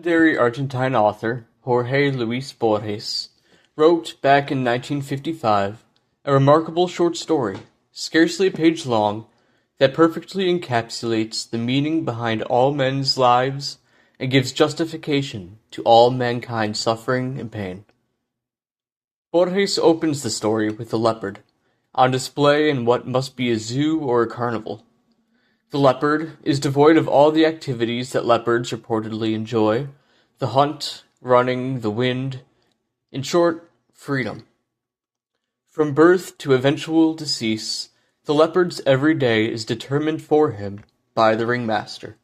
Legendary Argentine author Jorge Luis Borges wrote back in 1955 a remarkable short story, scarcely a page long, that perfectly encapsulates the meaning behind all men's lives and gives justification to all mankind's suffering and pain. Borges opens the story with a leopard, on display in what must be a zoo or a carnival. The leopard is devoid of all the activities that leopards reportedly enjoy: the hunt, running, the wind, in short, freedom. From birth to eventual decease, the leopard's every day is determined for him by the ringmaster.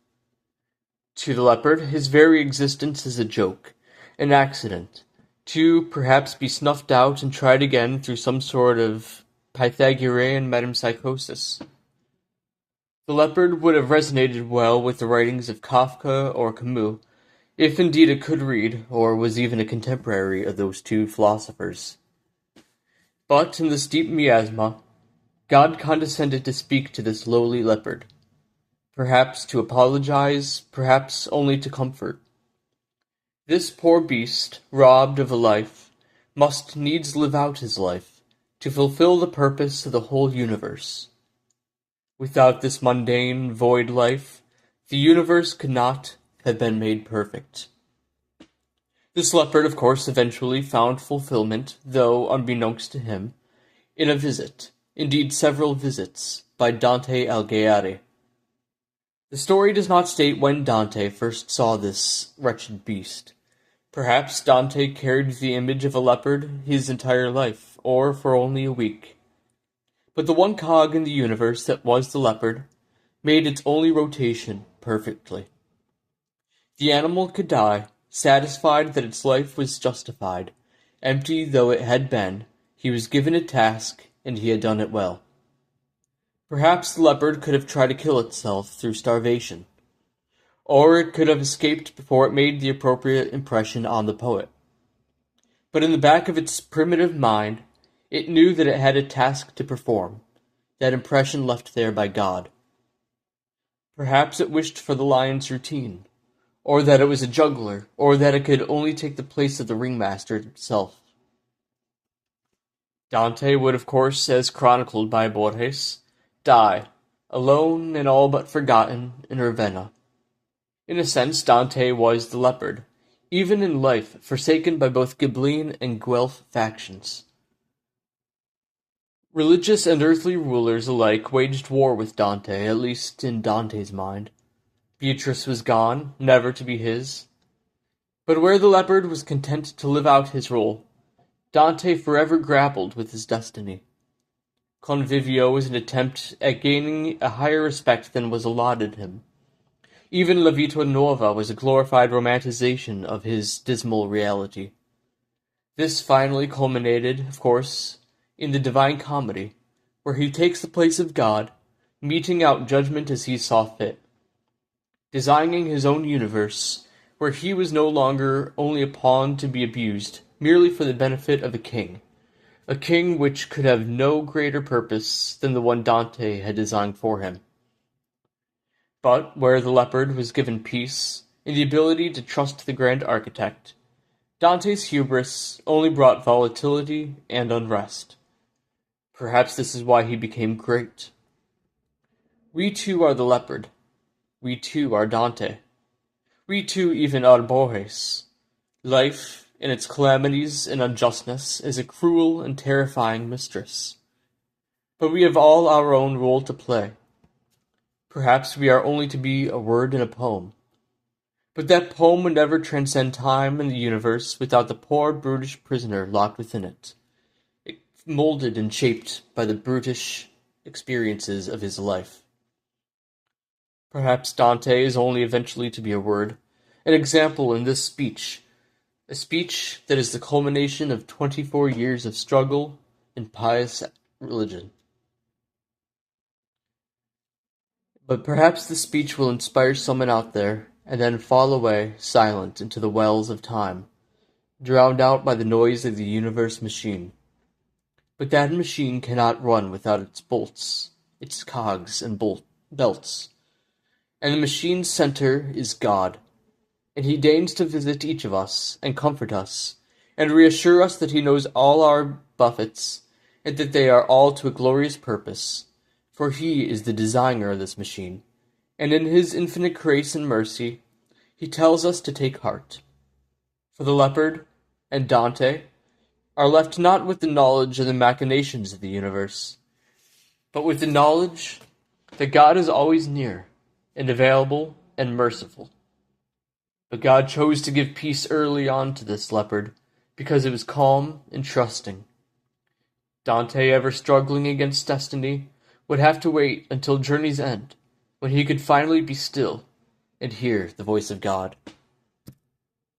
To the leopard, his very existence is a joke, an accident, to perhaps be snuffed out and tried again through some sort of Pythagorean metempsychosis. The leopard would have resonated well with the writings of Kafka or Camus, if indeed it could read, or was even a contemporary of those two philosophers. But in this deep miasma, God condescended to speak to this lowly leopard, perhaps to apologize, perhaps only to comfort. This poor beast, robbed of a life, must needs live out his life, to fulfill the purpose of the whole universe. Without this mundane, void life, the universe could not have been made perfect. This leopard, of course, eventually found fulfillment, though unbeknownst to him, in a visit, indeed several visits, by Dante Alighieri. The story does not state when Dante first saw this wretched beast. Perhaps Dante carried the image of a leopard his entire life, or for only a week. But the one cog in the universe that was the leopard made its only rotation perfectly. The animal could die, satisfied that its life was justified. Empty though it had been, he was given a task, and he had done it well. Perhaps the leopard could have tried to kill itself through starvation, or it could have escaped before it made the appropriate impression on the poet. But in the back of its primitive mind, it knew that it had a task to perform, that impression left there by God. Perhaps it wished for the lion's routine, or that it was a juggler, or that it could only take the place of the ringmaster himself. Dante would, of course, as chronicled by Borges, die, alone and all but forgotten, in Ravenna. In a sense, Dante was the leopard, even in life forsaken by both Ghibelline and Guelph factions. Religious and earthly rulers alike waged war with Dante, at least in Dante's mind. Beatrice was gone, never to be his. But where the leopard was content to live out his role, Dante forever grappled with his destiny. Convivio was an attempt at gaining a higher respect than was allotted him. Even La Vita Nuova was a glorified romanticization of his dismal reality. This finally culminated, of course, in the Divine Comedy, where he takes the place of God, meting out judgment as he saw fit, designing his own universe, where he was no longer only a pawn to be abused, merely for the benefit of a king which could have no greater purpose than the one Dante had designed for him. But where the leopard was given peace, and the ability to trust the grand architect, Dante's hubris only brought volatility and unrest. Perhaps this is why he became great. We too are the leopard. We too are Dante. We too even are Borges. Life, in its calamities and unjustness, is a cruel and terrifying mistress. But we have all our own role to play. Perhaps we are only to be a word in a poem. But that poem would never transcend time and the universe without the poor brutish prisoner locked within it, molded and shaped by the brutish experiences of his life. Perhaps Dante is only eventually to be a word, an example in this speech, a speech that is the culmination of 24 years of struggle and pious religion. But perhaps this speech will inspire someone out there, and then fall away, silent, into the wells of time, drowned out by the noise of the universe machine. But that machine cannot run without its bolts, its cogs and belts. And the machine's center is God. and he deigns to visit each of us, and comfort us, and reassure us that he knows all our buffets, and that they are all to a glorious purpose, for he is the designer of this machine, and in his infinite grace and mercy, he tells us to take heart. For the leopard and Dante are left not with the knowledge of the machinations of the universe, but with the knowledge that God is always near, and available, and merciful. But God chose to give peace early on to this leopard, because it was calm and trusting. Dante, ever struggling against destiny, would have to wait until journey's end, when he could finally be still and hear the voice of God.